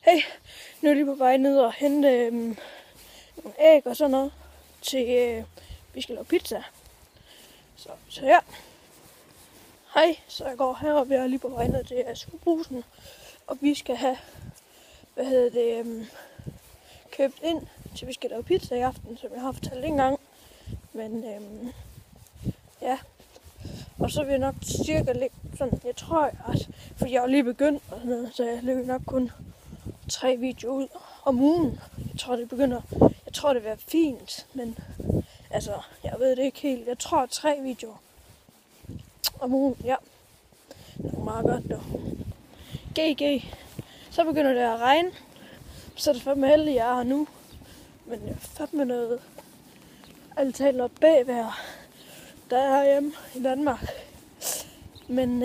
Hey, nu er jeg lige på vej ned og hente nogle æg og sådan noget til, vi skal lave pizza. Så ja. Hej, så jeg går heroppe, jeg er lige på vej ned til Superbrugsen, og vi skal have, købt ind, til vi skal lave pizza i aften, som jeg har fortalt en gang. Men ja, og så vil jeg nok cirka lægge sådan, jeg tror, at, fordi jeg er lige begyndt, og sådan noget, så jeg lægger nok kun 3 videoer ud om ugen. Jeg tror, det bliver fint, men altså, jeg ved det ikke helt. Jeg tror 3 videoer om ugen, ja. Det er meget godt, dog. GG. Så begynder det at regne. Så er det fandme heldigt, jeg er her nu. Men jeg er fandme noget alt talt op bagvejr, der er herhjemme i Danmark. Men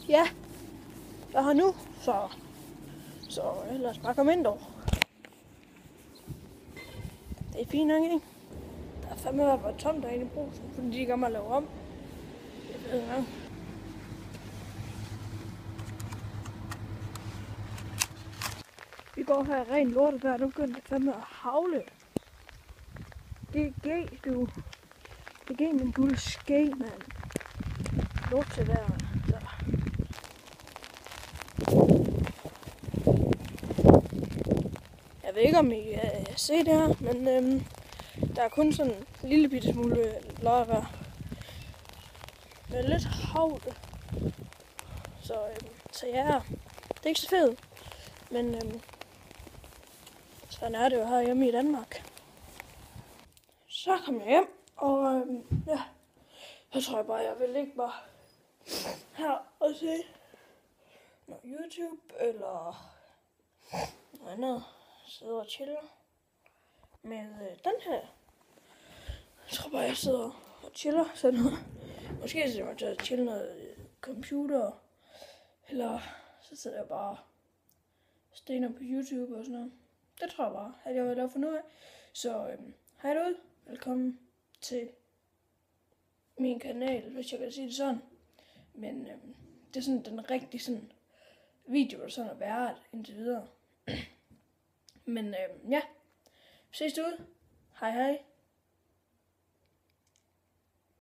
ja, jeg er her nu, så lad os bare komme ind dog. Det er fint nok, ikke? Der er fandme været tomt derinde i Brugsen, fordi de kommer at lave om. Jeg ved ikke. Vi går her rent lortevejr, nu begynder det fandme at havle. GG, du. GG, min guld ske, mand. Lortevejr, så. Jeg ved ikke, om I kan se det her, men der er kun sådan en lille bitte smule lortevejr. Med lidt havl. Så ja, det er ikke så fedt. Men sådan er det jo herhjemme i Danmark. Så kom jeg hjem, og ja, så tror jeg bare, jeg vil ligge bare her og se noget YouTube eller noget andet. Sidde og chille med den her. Jeg tror bare, jeg sidder og chiller sådan noget. Måske sidder jeg til at chille noget computer, eller så sidder jeg bare stener på YouTube og sådan noget. Det tror jeg bare, at jeg vil lave for nu af. Så hej derude. Velkommen til min kanal, hvis jeg kan sige det sådan. Men det er sådan den rigtige sådan video, der sådan er værd indtil videre. Men ja, ses derude. Hej hej.